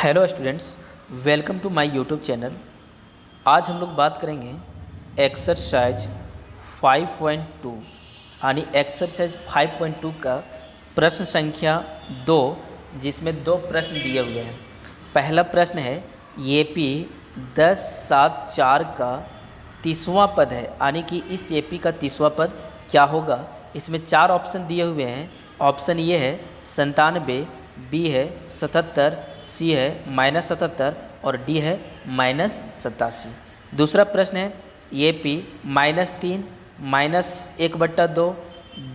Hello students, welcome to my YouTube channel. आज हम लोग बात करेंगे एक्सरसाइज 5.2 यानी एक्सरसाइज 5.2 का प्रश्न संख्या 2, जिसमें दो प्रश्न दिए हुए हैं। पहला प्रश्न है AP 1074 का 30वां पद है, यानी कि इस AP का 30वां पद क्या होगा। इसमें चार ऑप्शन दिए हुए हैं। ऑप्शन ये है 97, बी है 77, सी है -77 और डी है -87। दूसरा प्रश्न है AP -3 -1/2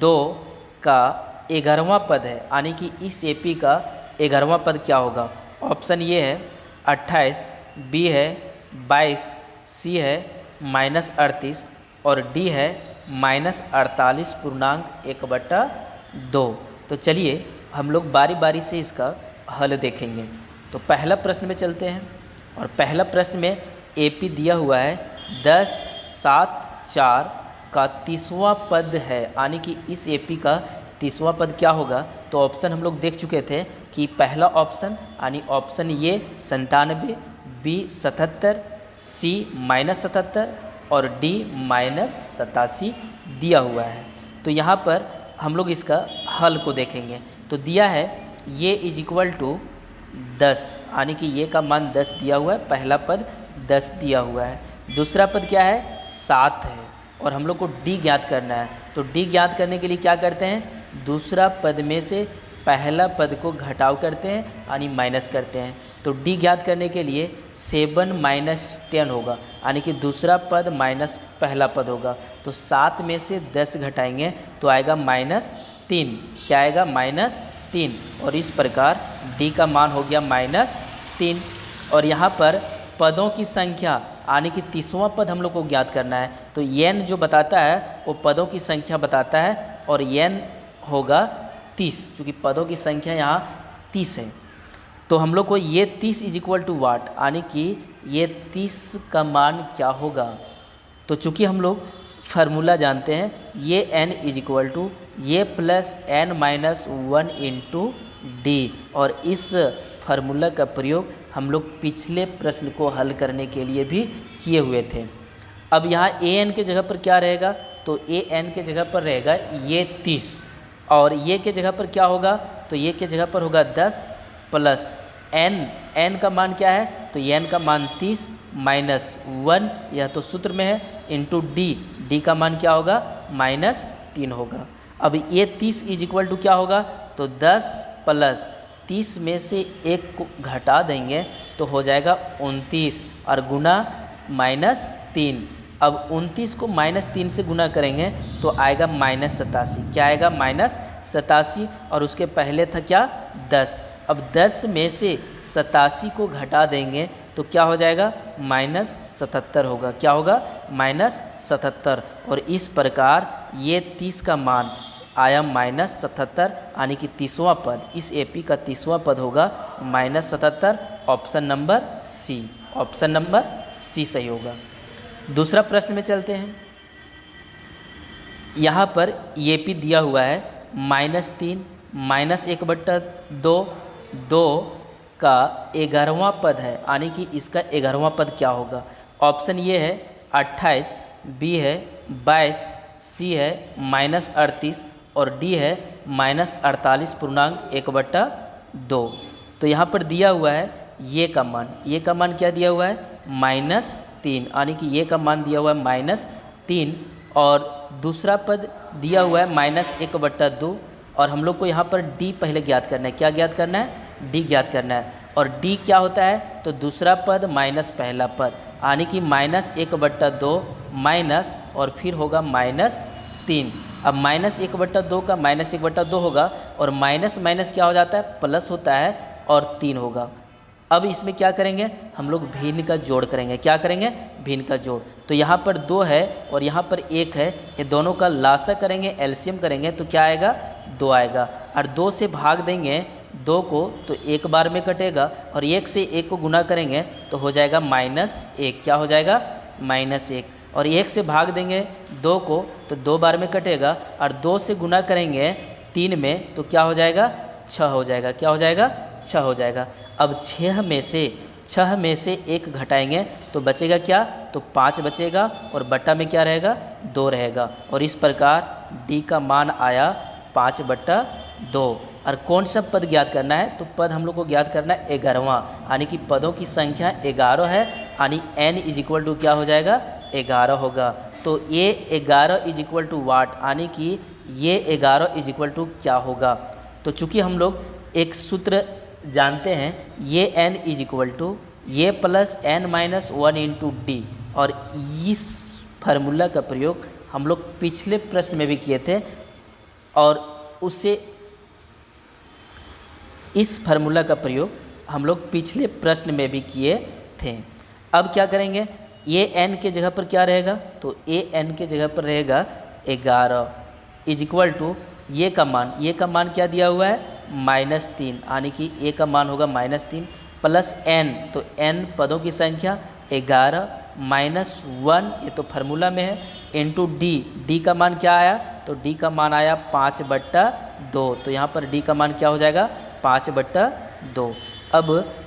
2 का 11वां पद है, यानी कि इस AP का 11वां पद क्या होगा। ऑप्शन ये है 28, बी है 22, सी है -38 और डी है -48.1/2। तो चलिए हम लोग बारी बारी से इसका हल देखेंगे। तो पहला प्रश्न में चलते हैं और पहला प्रश्न में AP दिया हुआ है 1074 का 30वां पद है, यानी कि इस AP का 30वां पद क्या होगा। तो ऑप्शन हम लोग देख चुके थे कि पहला ऑप्शन यानी ऑप्शन ये 97, बी 77, सी -77 और डी -87 दिया हुआ है। तो यहाँ पर हम लोग इसका हल को देखेंगे। तो दिया है ये = 10, यानी कि ये का मान 10 दिया हुआ है। पहला पद 10 दिया हुआ है। दूसरा पद क्या है 7 है और हम लोग को डी ज्ञात करना है। तो डी ज्ञात करने के लिए क्या करते हैं, दूसरा पद में से पहला पद को घटाव करते हैं यानी माइनस करते हैं। तो डी ज्ञात करने के लिए 7 - 10 होगा, यानी कि दूसरा पद माइनस पहला पद होगा। तो 7 में से 10 घटाएंगे तो आएगा -3। क्या आएगा -3 और इस प्रकार डी का मान हो गया -3। और यहाँ पर पदों की संख्या यानी कि 30वां पद हम लोग को ज्ञात करना है। तो n जो बताता है वो पदों की संख्या बताता है और n होगा 30, चूँकि पदों की संख्या यहाँ 30 है। तो हम लोग को ये 30 = वाट, यानी कि ये 30 का मान क्या होगा। तो चूँकि हम लोग फार्मूला जानते हैं, ये n = ये प्लस n - 1 × d, और इस फार्मूला का प्रयोग हम लोग पिछले प्रश्न को हल करने के लिए भी किए हुए थे। अब यहाँ an के जगह पर क्या रहेगा, तो an के जगह पर रहेगा ये 30 और ये के जगह पर क्या होगा, तो ये के जगह पर होगा 10 प्लस n का मान क्या है, तो n का मान 30 - 1, यह तो सूत्र में है, इंटू d का मान क्या होगा -3 होगा। अब ये 30 = क्या होगा, तो 10 प्लस 30 में से 1 को घटा देंगे तो हो जाएगा 29 और गुना -3। अब 29 को -3 से गुना करेंगे तो आएगा -87। क्या आएगा -87 और उसके पहले था क्या 10। अब 10 में से 87 को घटा देंगे तो क्या हो जाएगा -77 होगा। क्या होगा -77 और इस प्रकार ये 30 का मान आया -77, यानी कि 30वां पद, इस AP का 30वां पद होगा -77। Option number C, option number C सही होगा। दूसरा प्रश्न में चलते हैं। यहाँ पर AP दिया हुआ है -3 -1/2 2 का 11वां पद है, यानी कि इसका 11वां पद क्या होगा। ऑप्शन ये है 28, बी है 22, सी है -38 और डी है -48.1/2। तो यहाँ पर दिया हुआ है ये का मान क्या दिया हुआ है -3, यानी कि ये का मान दिया हुआ है -3 और दूसरा पद दिया हुआ है -1/2 और हम लोग को यहाँ पर डी पहले ज्ञात करना है। क्या ज्ञात करना है, डी ज्ञात करना है। और डी क्या होता है, तो दूसरा पद माइनस पहला पद, यानी कि -1/2 माइनस और फिर होगा -3। अब -1/2 का -1/2 होगा और माइनस माइनस क्या हो जाता है, प्लस होता है और 3 होगा। अब इसमें क्या करेंगे, हम लोग भिन्न का जोड़ करेंगे। क्या करेंगे, भिन्न का जोड़। तो यहाँ पर 2 है और यहाँ पर 1 है, ये दोनों का लासा करेंगे, एलसीएम करेंगे तो क्या आएगा 2 आएगा। और 2 से भाग देंगे 2 को तो एक बार में कटेगा और 1 से 1 को गुना करेंगे तो हो जाएगा -1। क्या हो जाएगा -1 और 1 से भाग देंगे 2 को तो 2 बार में कटेगा और 2 से गुना करेंगे 3 में तो क्या हो जाएगा 6 हो जाएगा। क्या हो जाएगा 6 हो जाएगा। अब 6 में से 1 घटाएंगे तो बचेगा क्या, तो 5 बचेगा और बट्टा में क्या रहेगा, 2 रहेगा। और इस प्रकार डी का मान आया 5/2। और कौन सा पद ज्ञात करना है, तो पद हम लोग को ज्ञात करना है 11वां, यानी कि पदों की संख्या 11 है, यानी n = क्या हो जाएगा, 11 होगा। तो ये 11 = वाट, यानी कि ये 11 = क्या होगा। तो चूंकि हम लोग एक सूत्र जानते हैं, ये n = ये प्लस n - 1 × d, और इस फार्मूला का प्रयोग हम लोग पिछले प्रश्न में भी किए थे, और उससे इस फार्मूला का प्रयोग हम लोग पिछले प्रश्न में भी किए थे। अब क्या करेंगे, ये n के जगह पर क्या रहेगा, तो ये n के जगह पर रहेगा 11 = ये का मान क्या दिया हुआ है, -3, यानी कि a का मान होगा -3 प्लस n, तो n पदों की संख्या 11 -1, ये तो फार्मूला में है, इंटू d का मान क्या आया, तो d का मान आया 5/2। तो यहाँ पर d का मान क्या हो जाएगा, 5/2। अब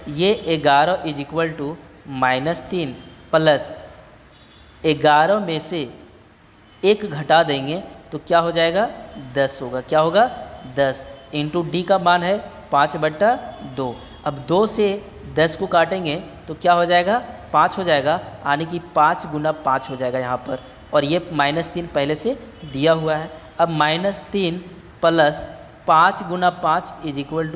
ये 11 = -3 प्लस 11 में से 1 घटा देंगे तो क्या हो जाएगा, 10 होगा। क्या होगा, 10 इंटू डी का मान है 5/2। अब 2 से 10 को काटेंगे तो क्या हो जाएगा, 5 हो जाएगा, यानी कि 5 × 5 हो जाएगा यहाँ पर। और ये -3 पहले से दिया हुआ है। अब -3 प्लस 5 × 5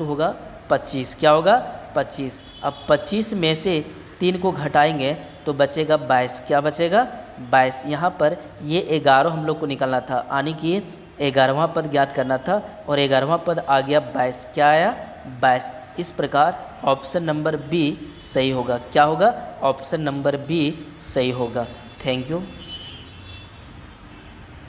= होगा 25। क्या होगा, 25। अब 25 में से 3 को घटाएंगे तो बचेगा 22। क्या बचेगा, 22। यहाँ पर ये 11 हम लोग को निकालना था, यानी कि 11वां पद ज्ञात करना था, और 11वां पद आ गया 22। क्या आया, 22। इस प्रकार ऑप्शन नंबर बी सही होगा। क्या होगा, ऑप्शन नंबर बी सही होगा। Thank you.